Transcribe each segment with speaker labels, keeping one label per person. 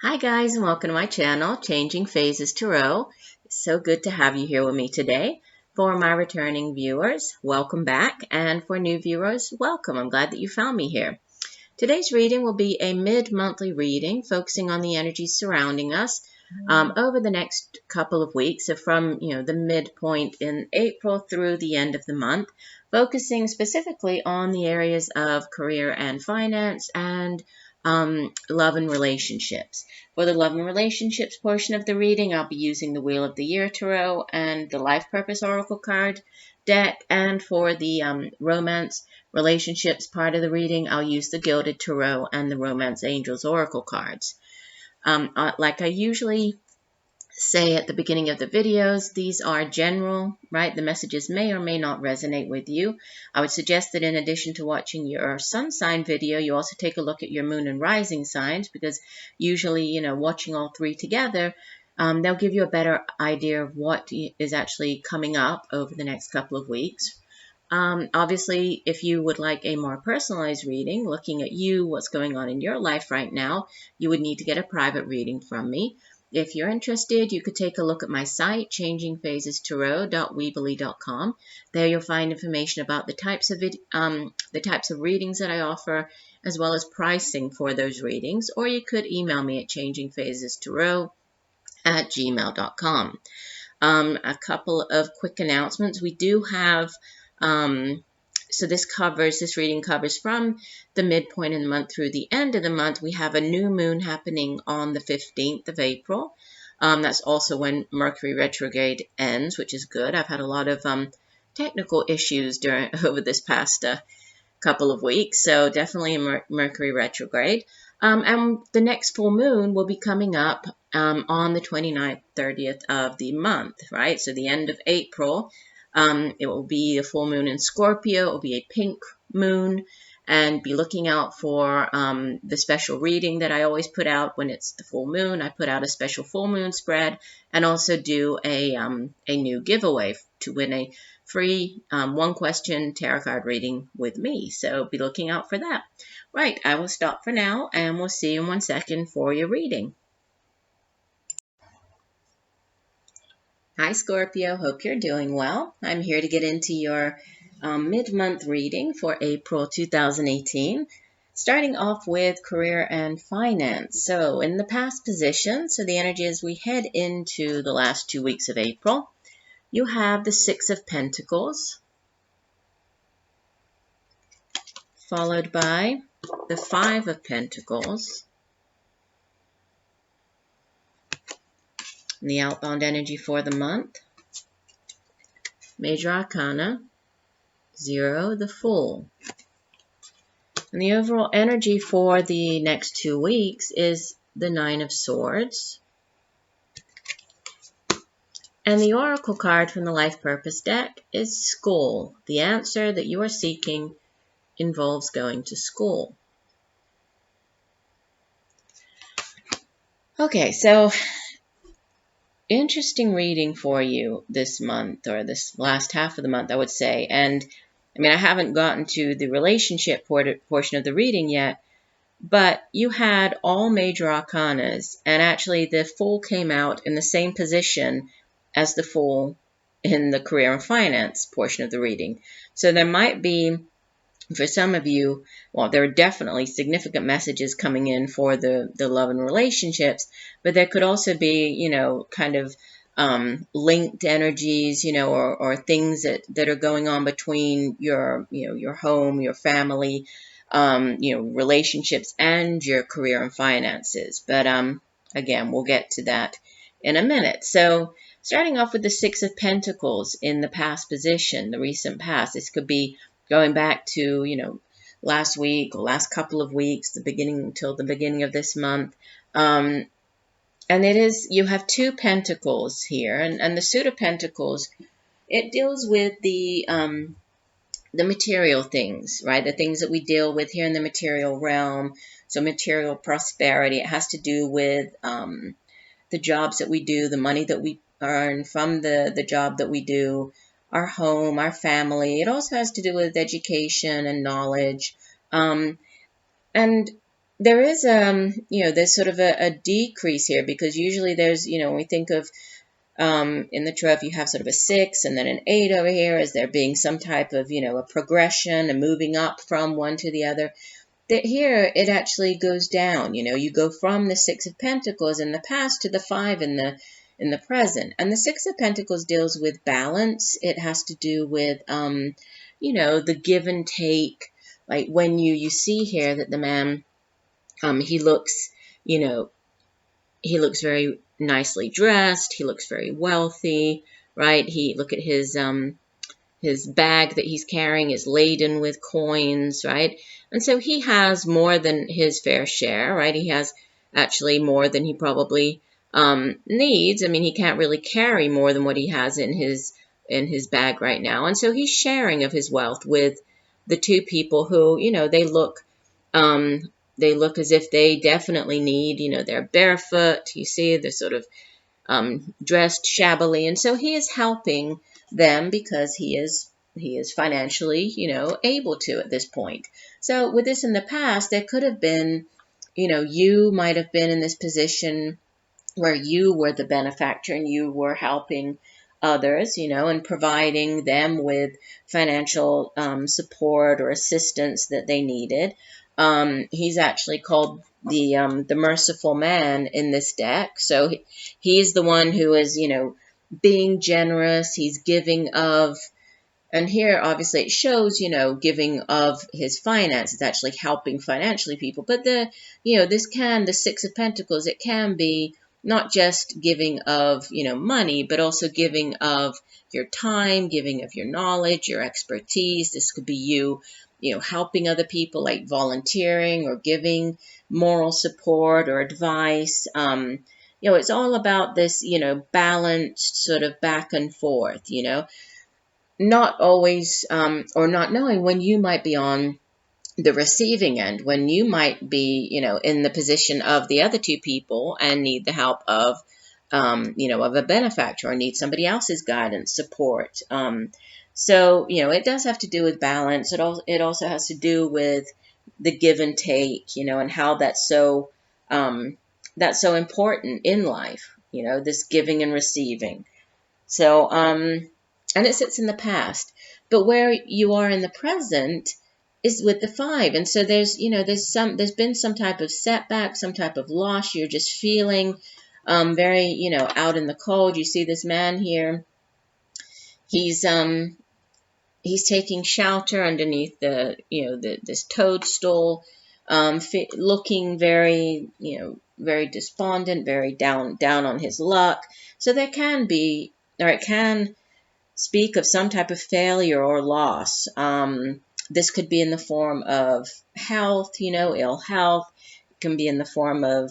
Speaker 1: Hi guys, and welcome to my channel, Changing Phases Tarot. It's so good to have you here with me today. For my returning viewers, welcome back, and for new viewers, welcome. I'm glad that you found me here. Today's reading will be a mid-monthly reading focusing on the energies surrounding us over the next couple of weeks, so from the midpoint in April through the end of the month, focusing specifically on the areas of career and finance and love and relationships. For the love and relationships portion of the reading, I'll be using the Wheel of the Year Tarot and the Life Purpose Oracle card deck. And for the romance relationships part of the reading, I'll use the Gilded Tarot and the Romance Angels Oracle cards. Like I usually say at the beginning of the videos, these are general, right? The messages may or may not resonate with you. I would suggest that in addition to watching your sun sign video, you also take a look at your moon and rising signs, because usually, watching all three together, they'll give you a better idea of what is actually coming up over the next couple of weeks. Obviously, if you would like a more personalized reading, looking at you, what's going on in your life right now, you would need to get a private reading from me. If you're interested, you could take a look at my site, changingphasestarot.weebly.com. There you'll find information about the types of readings that I offer, as well as pricing for those readings. Or you could email me at changingphasestarot@gmail.com. A couple of quick announcements. We do have so this reading covers from the midpoint in the month through the end of the month. We have a new moon happening on the 15th of April. That's also when Mercury retrograde ends, which is good. I've had a lot of technical issues over this past couple of weeks, so definitely a Mercury retrograde. And the next full moon will be coming up on the 29th, 30th of the month, right? So the end of April. It will be a full moon in Scorpio. It will be a pink moon, and be looking out for the special reading that I always put out when it's the full moon. I put out a special full moon spread, and also do a new giveaway to win a free one-question tarot card reading with me. So be looking out for that. Right, I will stop for now, and we'll see you in 1 second for your reading. Hi Scorpio, hope you're doing well. I'm here to get into your mid-month reading for April 2018, starting off with career and finance. So in the past position, so the energy as we head into the last 2 weeks of April, you have the Six of Pentacles, followed by the Five of Pentacles, and the outbound energy for the month, Major Arcana, 0, the Fool. And the overall energy for the next 2 weeks is the Nine of Swords. And the Oracle card from the Life Purpose deck is School. The answer that you are seeking involves going to school. Okay, so interesting reading for you this month, or this last half of the month, I would say. And I mean, I haven't gotten to the relationship portion of the reading yet, but you had all major arcanas, and actually the Fool came out in the same position as the Fool in the career and finance portion of the reading. So there might be, for some of you, well, there are definitely significant messages coming in for the love and relationships, but there could also be, kind of linked energies, or things that are going on between your home, your family, relationships, and your career and finances. But again, we'll get to that in a minute. So starting off with the Six of Pentacles in the past position, the recent past, this could be going back to, last week or last couple of weeks, until the beginning of this month. And it is, you have two pentacles here, and the Suit of Pentacles, it deals with the material things, right? The things that we deal with here in the material realm. So material prosperity, it has to do with the jobs that we do, the money that we earn from the job that we do, our home, our family. It also has to do with education and knowledge. And there is, there's sort of a decrease here, because usually there's, when we think of, in the tarot, you have sort of a 6 and then an 8 over here, as there being some type of, a progression and moving up from one to the other. That here it actually goes down. You go from the 6 of Pentacles in the past to the 5 in the present. And the 6 of Pentacles deals with balance. It has to do with, the give and take. Like when you see here that the man, he looks, you know, he looks very nicely dressed. He looks very wealthy, right? Look at his bag that he's carrying is laden with coins, right? And so he has more than his fair share, right? He has actually more than he probably needs. I mean, he can't really carry more than what he has in his bag right now. And so he's sharing of his wealth with the two people who, um, they look as if they definitely need, they're barefoot. You see, they're sort of dressed shabbily, and so he is helping them because he is financially, able to at this point. So with this in the past, there could have been, you might have been in this position where you were the benefactor and you were helping others, and providing them with financial support or assistance that they needed. He's actually called the merciful man in this deck. So he's the one who is, being generous. He's giving of, and here obviously it shows, giving of his finances, actually helping financially people. But the 6 of Pentacles, it can be not just giving of, money, but also giving of your time, giving of your knowledge, your expertise. This could be you, helping other people, like volunteering or giving moral support or advice. It's all about this, balanced sort of back and forth, not always, or not knowing when you might be on the receiving end, when you might be, in the position of the other two people and need the help of, of a benefactor, or need somebody else's guidance, support. So, it does have to do with balance. It also has to do with the give and take, and how that's so important in life, this giving and receiving. So, and it sits in the past. But where you are in the present is with the 5. And so there's been some type of setback, some type of loss. You're just feeling very, out in the cold. You see this man here. He's taking shelter underneath this toadstool, looking very, very despondent, very down on his luck. So there can be, or it can speak of some type of failure or loss. This could be in the form of health, ill health. It can be in the form of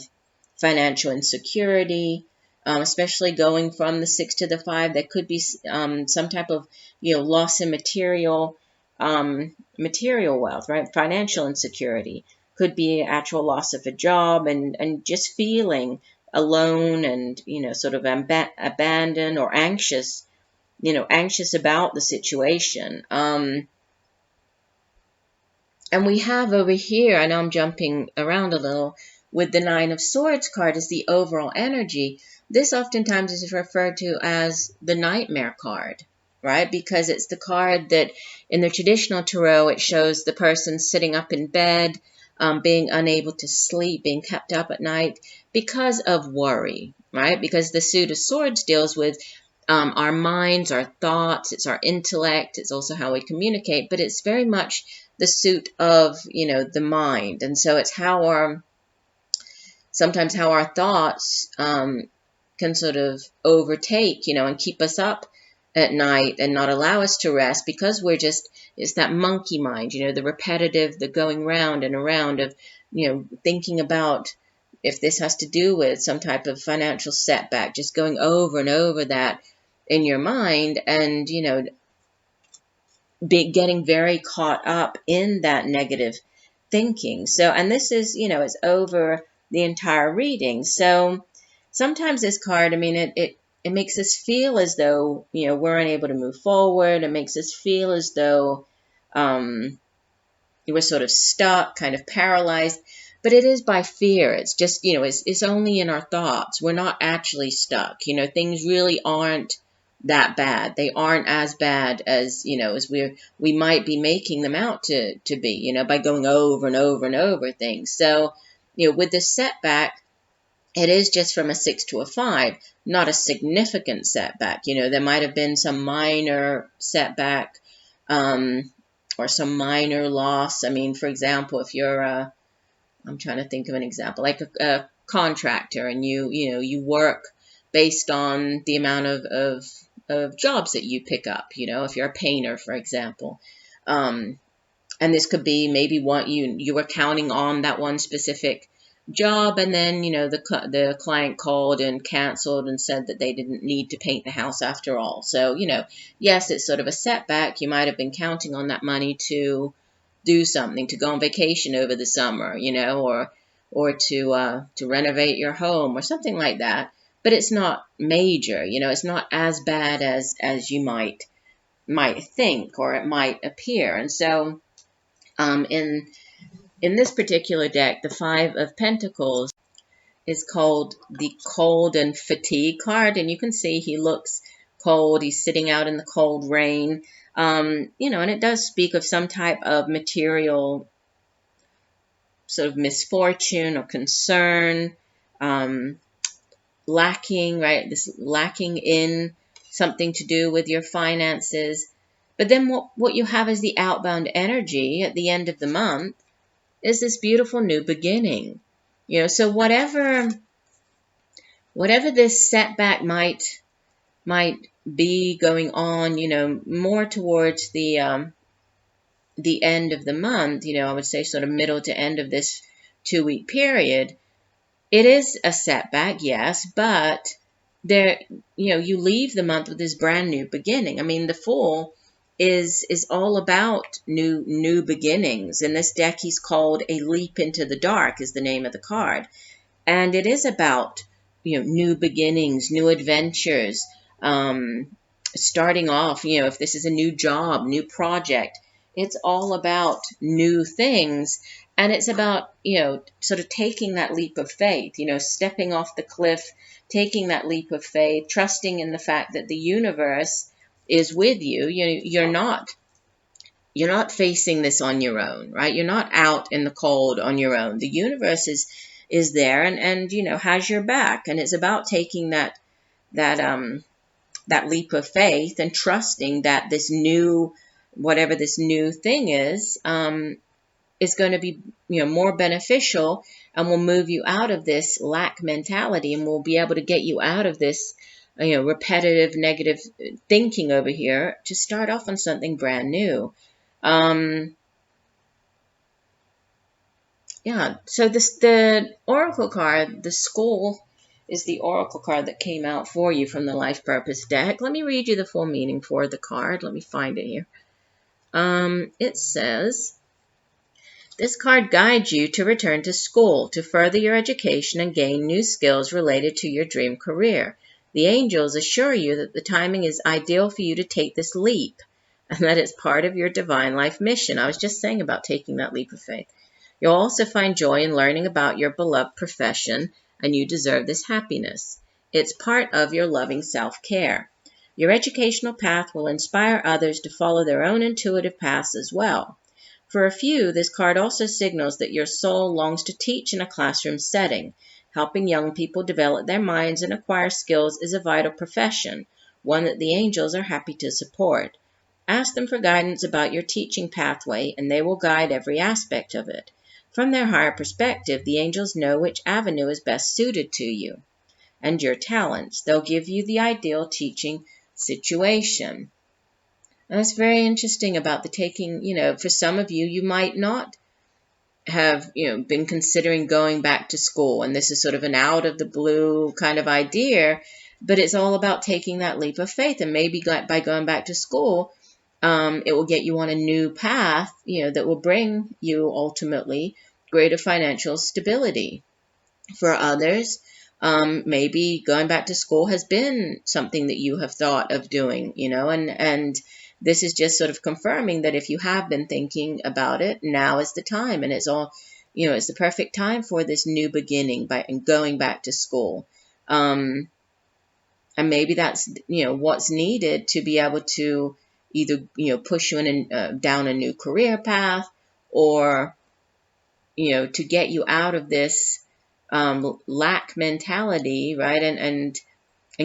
Speaker 1: financial insecurity, especially going from the 6 to the 5. There could be some type of, loss in material wealth, right? Financial insecurity. Could be actual loss of a job, and just feeling alone and, sort of abandoned or anxious about the situation. And we have over here, I know I'm jumping around a little, with the 9 of Swords card is the overall energy. This oftentimes is referred to as the nightmare card, right? Because it's the card that in the traditional tarot, it shows the person sitting up in bed, being unable to sleep, being kept up at night because of worry, right? Because the Suit of Swords deals with our minds, our thoughts, it's our intellect, it's also how we communicate, but it's very much the suit of, the mind. And so it's sometimes how our thoughts can sort of overtake, and keep us up at night and not allow us to rest, because it's that monkey mind, the repetitive, the going round and around of, thinking about if this has to do with some type of financial setback, just going over and over that in your mind, and, getting very caught up in that negative thinking. So, and this is, it's over the entire reading. So sometimes this card, I mean, it makes us feel as though, we're unable to move forward. It makes us feel as though we're sort of stuck, kind of paralyzed. but it is by fear. It's just, it's only in our thoughts. We're not actually stuck. Things really aren't that bad. They aren't as bad as, as we might be making them out to be, by going over and over and over things. So, with this setback, it is just from a 6 to a 5, not a significant setback. There might have been some minor setback, or some minor loss. I mean, for example, if you're I'm trying to think of an example, like a contractor, and you work based on the amount of jobs that you pick up. If you're a painter, for example, and this could be maybe what you were counting on that one specific job, and then the client called and canceled and said that they didn't need to paint the house after all. So yes, it's sort of a setback. You might have been counting on that money to do something, to go on vacation over the summer, or to renovate your home or something like that. But it's not major. It's not as bad as you might think, or it might appear. And so in this particular deck, the 5 of Pentacles is called the Cold and Fatigue card, and you can see he looks cold. He's sitting out in the cold rain, and it does speak of some type of material sort of misfortune or concern, lacking, right? This lacking in something to do with your finances. But then what you have is the outbound energy at the end of the month is this beautiful new beginning. So whatever this setback might be going on, more towards the end of the month, I would say sort of middle to end of this 2-week period, it is a setback, yes, but there, you leave the month with this brand new beginning. I mean, the Fool is all about new beginnings. In this deck, he's called A Leap into the Dark is the name of the card. And it is about, new beginnings, new adventures, starting off, if this is a new job, new project, it's all about new things. And it's about, sort of taking that leap of faith, stepping off the cliff, taking that leap of faith, trusting in the fact that the universe is with you. You're not facing this on your own, right? You're not out in the cold on your own. The universe is there and has your back. And it's about taking that leap of faith and trusting that this new, whatever this new thing is going to be, more beneficial and will move you out of this lack mentality, and will be able to get you out of this, repetitive negative thinking over here to start off on something brand new. So the Oracle card, the Skull, is the Oracle card that came out for you from the Life Purpose deck. Let me read you the full meaning for the card. Let me find it here. It says, this card guides you to return to school to further your education and gain new skills related to your dream career. The angels assure you that the timing is ideal for you to take this leap, and that it's part of your divine life mission. I was just saying about taking that leap of faith. You'll also find joy in learning about your beloved profession, and you deserve this happiness. It's part of your loving self-care. Your educational path will inspire others to follow their own intuitive paths as well. For a few, this card also signals that your soul longs to teach in a classroom setting. Helping young people develop their minds and acquire skills is a vital profession, one that the angels are happy to support. Ask them for guidance about your teaching pathway, and they will guide every aspect of it. From their higher perspective, the angels know which avenue is best suited to you and your talents. They'll give you the ideal teaching situation. And that's very interesting about the taking, for some of you, you might not have, been considering going back to school. And this is sort of an out of the blue kind of idea, but it's all about taking that leap of faith. And maybe by going back to school, it will get you on a new path, that will bring you ultimately greater financial stability. For others, maybe going back to school has been something that you have thought of doing, and this is just sort of confirming that if you have been thinking about it, now is the time. And it's all, it's the perfect time for this new beginning and going back to school. And maybe that's, what's needed to be able to either, push you down a new career path, or, to get you out of this lack mentality, right? And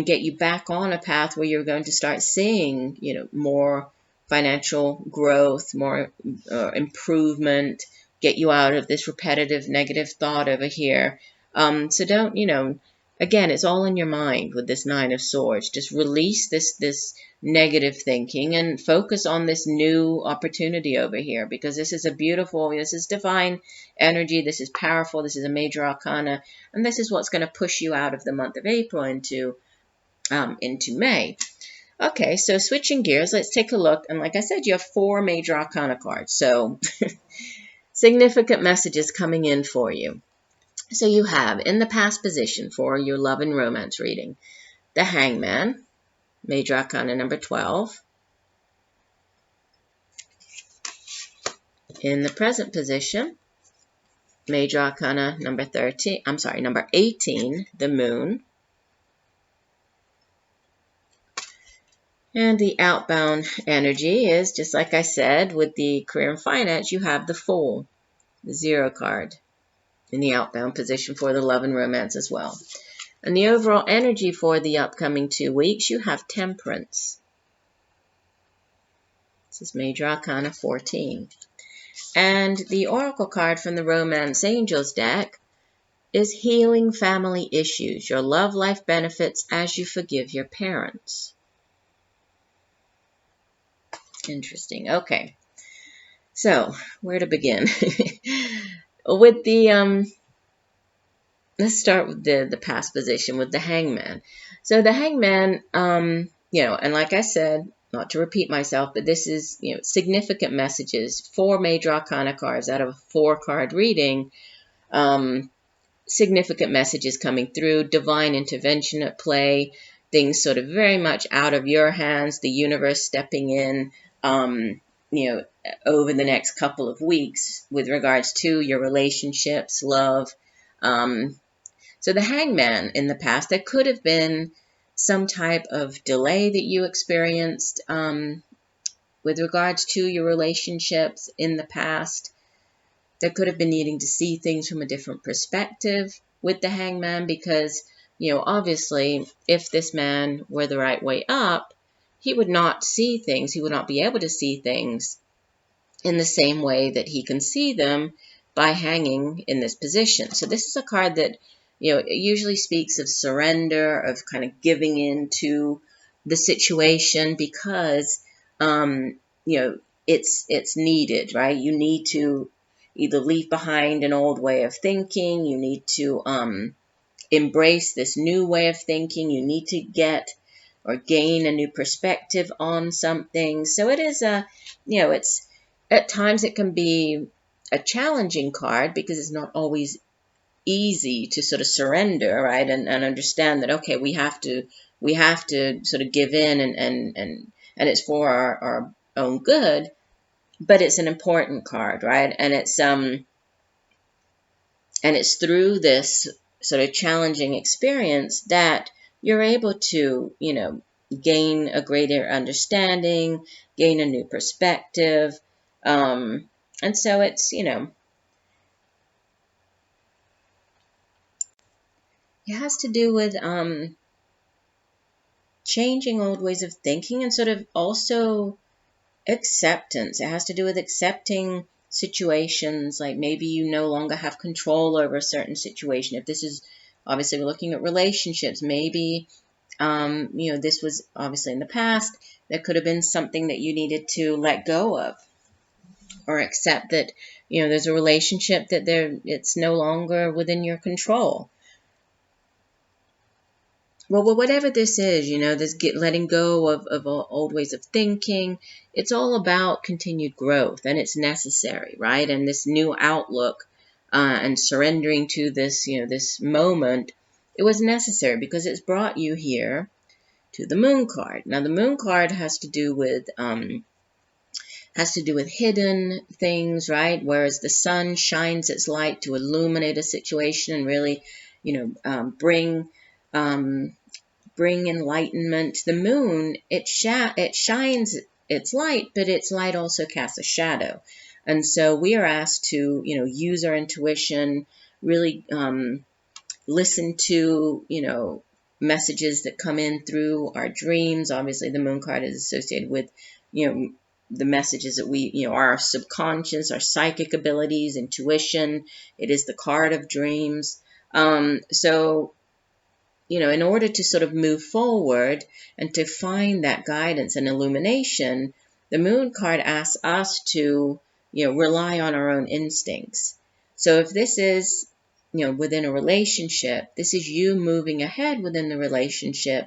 Speaker 1: get you back on a path where you're going to start seeing, more financial growth, more improvement, get you out of this repetitive negative thought over here. So don't, again, it's all in your mind with this Nine of Swords. Just release this negative thinking and focus on this new opportunity over here, because this is this is divine energy. This is powerful. This is a major arcana. And this is what's going to push you out of the month of April into May. Okay, so switching gears, let's take a look. And like I said, you have 4 major arcana cards. So significant messages coming in for you. So you have in the past position for your love and romance reading, the Hangman, major arcana number 12. In the present position, major arcana number 18, the Moon. And the outbound energy is, just like I said, with the career and finance, you have the Fool, the 0 card, in the outbound position for the love and romance as well. And the overall energy for the upcoming 2 weeks, you have Temperance. This is major arcana 14. And the oracle card from the Romance Angels deck is Healing Family Issues. Your love life benefits as you forgive your parents. Interesting. Okay. So, where to begin? With the, let's start with the past position with the Hangman. So the Hangman, and like I said, not to repeat myself, but this is, significant messages, 4 major arcana cards out of a 4-card reading, significant messages coming through, divine intervention at play, things sort of very much out of your hands, the universe stepping in, over the next couple of weeks with regards to your relationships, love. So the Hangman in the past, there could have been some type of delay that you experienced with regards to your relationships in the past. There could have been needing to see things from a different perspective with the Hangman, because, obviously, if this man were the right way up, he would not see things, he would not be able to see things in the same way that he can see them by hanging in this position. So this is a card that, it usually speaks of surrender, of kind of giving in to the situation, because, it's needed, right? You need to either leave behind an old way of thinking, you need to embrace this new way of thinking, you need to get or gain a new perspective on something. So it is it's at times it can be a challenging card, because it's not always easy to sort of surrender, right? And understand that, okay, we have to sort of give in, and it's for our own good, but it's an important card, right? And it's through this sort of challenging experience that you're able to, gain a greater understanding, gain a new perspective. And so it's, it has to do with changing old ways of thinking, and sort of also acceptance. It has to do with accepting situations, like maybe you no longer have control over a certain situation. If this is, obviously we're looking at relationships, maybe this was obviously in the past, there could have been something that you needed to let go of, or accept that, there's a relationship that it's no longer within your control. Well, whatever this is, this letting go of old ways of thinking, it's all about continued growth, and it's necessary, right? And this new outlook and surrendering to this, this moment, it was necessary because it's brought you here to the Moon card. Now, the Moon card has to do with has to do with hidden things, right? Whereas the sun shines its light to illuminate a situation and really, um, bring enlightenment. The moon, it shines its light, but its light also casts a shadow. And so we are asked to, use our intuition, really listen to, messages that come in through our dreams. Obviously, the moon card is associated with, the messages that we, our subconscious, our psychic abilities, intuition. It is the card of dreams. So in order to sort of move forward and to find that guidance and illumination, the moon card asks us to, rely on our own instincts. So if this is, within a relationship, this is you moving ahead within the relationship,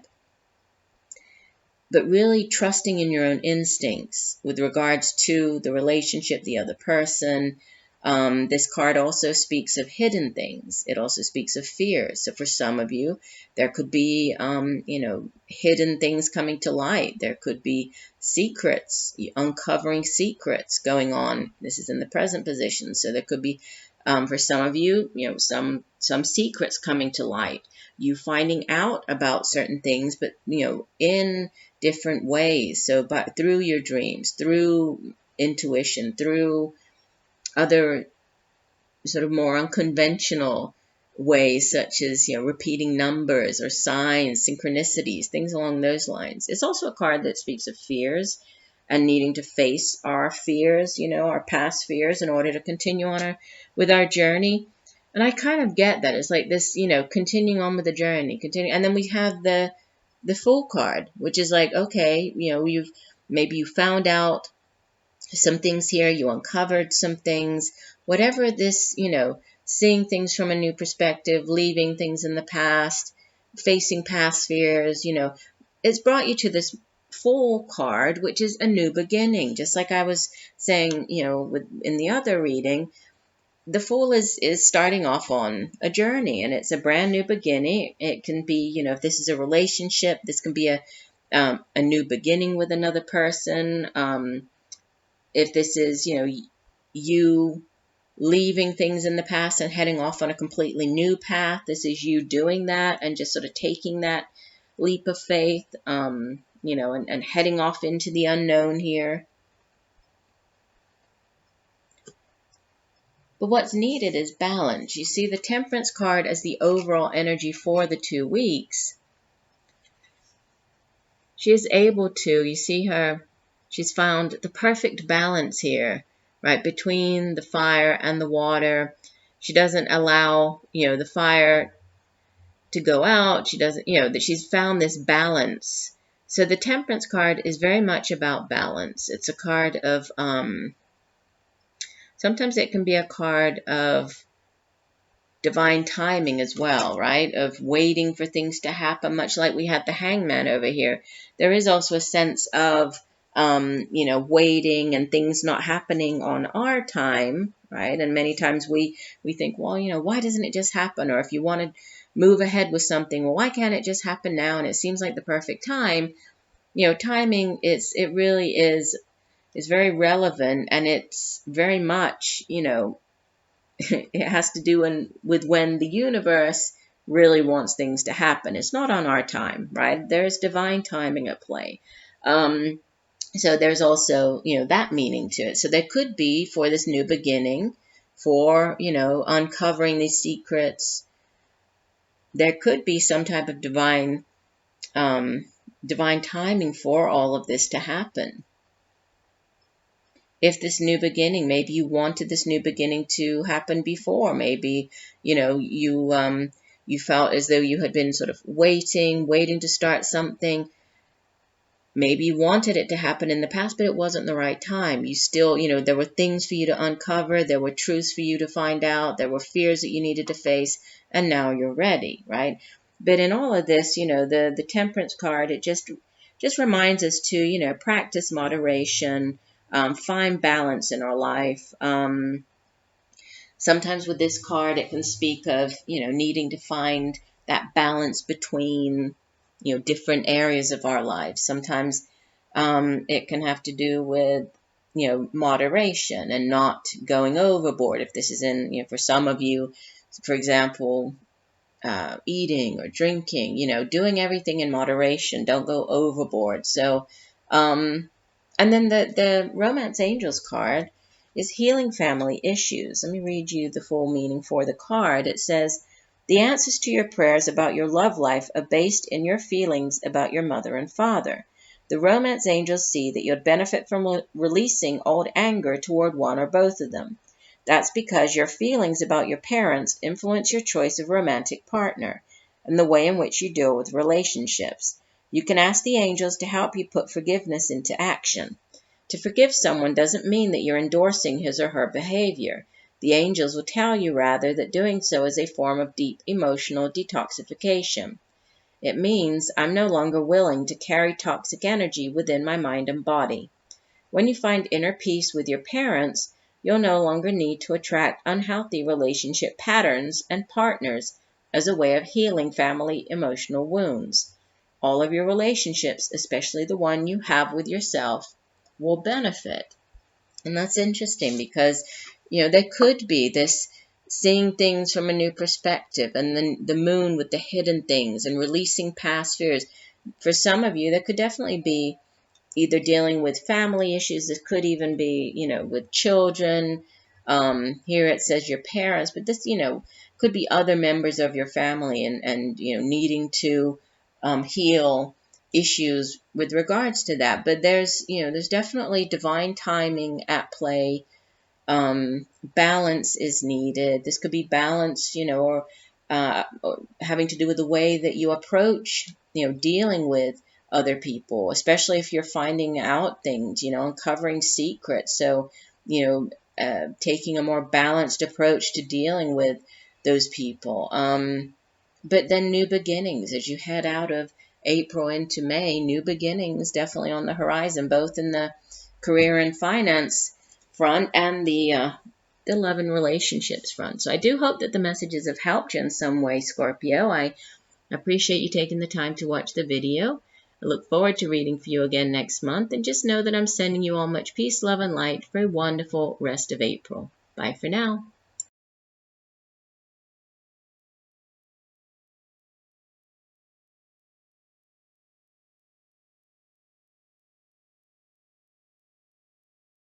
Speaker 1: but really trusting in your own instincts with regards to the relationship, the other person. This card also speaks of hidden things. It also speaks of fears. So for some of you, there could be, hidden things coming to light. There could be secrets, uncovering secrets going on. This is in the present position. So there could be, for some of you, some secrets coming to light. You finding out about certain things, but, in different ways. So, but through your dreams, through intuition, through other sort of more unconventional ways, such as, repeating numbers or signs, synchronicities, things along those lines. It's also a card that speaks of fears and needing to face our fears, our past fears, in order to continue on with our journey. And I kind of get that. It's like this, continuing on with the journey, and then we have the Fool card, which is like, okay, maybe you found out some things here, you uncovered some things, whatever this, seeing things from a new perspective, leaving things in the past, facing past fears, it's brought you to this Fool card, which is a new beginning. Just like I was saying, in the other reading, the Fool is starting off on a journey, and it's a brand new beginning. It can be, if this is a relationship, this can be a new beginning with another person. If this is, you leaving things in the past and heading off on a completely new path, this is you doing that and just sort of taking that leap of faith, and heading off into the unknown here. But what's needed is balance. You see the Temperance card as the overall energy for the 2 weeks. She is able to, you see her, she's found the perfect balance here, right, between the fire and the water. She doesn't allow, the fire to go out. She doesn't, that she's found this balance. So the Temperance card is very much about balance. It's a card of, sometimes it can be a card of divine timing as well, right? Of waiting for things to happen, much like we had the Hangman over here. There is also a sense of, waiting and things not happening on our time, right? And many times we think, well, why doesn't it just happen? Or if you want to move ahead with something, well, why can't it just happen now? And it seems like the perfect time. Timing it really is very relevant, and it's very much, it has to do with when the universe really wants things to happen. It's not on our time, right? There's divine timing at play. So there's also, that meaning to it. So there could be, for this new beginning, for, uncovering these secrets, there could be some type of divine timing for all of this to happen. If this new beginning, maybe you wanted this new beginning to happen before, maybe, you felt as though you had been sort of waiting to start something. Maybe you wanted it to happen in the past, but it wasn't the right time. You still, there were things for you to uncover. There were truths for you to find out. There were fears that you needed to face, and now you're ready, right? But in all of this, the Temperance card, it just reminds us to, practice moderation, find balance in our life. Sometimes with this card, it can speak of, needing to find that balance between, different areas of our lives. Sometimes it can have to do with, moderation and not going overboard. If this is in, for some of you, for example, eating or drinking, doing everything in moderation. Don't go overboard. So, and then the Romance Angels card is healing family issues. Let me read you the full meaning for the card. It says, the answers to your prayers about your love life are based in your feelings about your mother and father. The Romance Angels see that you'd benefit from releasing old anger toward one or both of them. That's because your feelings about your parents influence your choice of romantic partner and the way in which you deal with relationships. You can ask the angels to help you put forgiveness into action. To forgive someone doesn't mean that you're endorsing his or her behavior. The angels will tell you rather that doing so is a form of deep emotional detoxification. It means I'm no longer willing to carry toxic energy within my mind and body. When you find inner peace with your parents, you'll no longer need to attract unhealthy relationship patterns and partners as a way of healing family emotional wounds. All of your relationships, especially the one you have with yourself, will benefit. And that's interesting because, there could be this seeing things from a new perspective, and then the moon with the hidden things and releasing past fears. For some of you, there could definitely be either dealing with family issues. This could even be, with children. Here it says your parents, but this, could be other members of your family and needing to heal issues with regards to that. But there's definitely divine timing at play. Balance is needed. This could be balance, or having to do with the way that you approach, dealing with other people, especially if you're finding out things, uncovering secrets. So, taking a more balanced approach to dealing with those people. But then new beginnings as you head out of April into May, new beginnings definitely on the horizon, both in the career and finance front and the love and relationships front. So I do hope that the messages have helped you in some way, Scorpio. I appreciate you taking the time to watch the video. I look forward to reading for you again next month, and just know that I'm sending you all much peace, love, and light for a wonderful rest of April. Bye for now.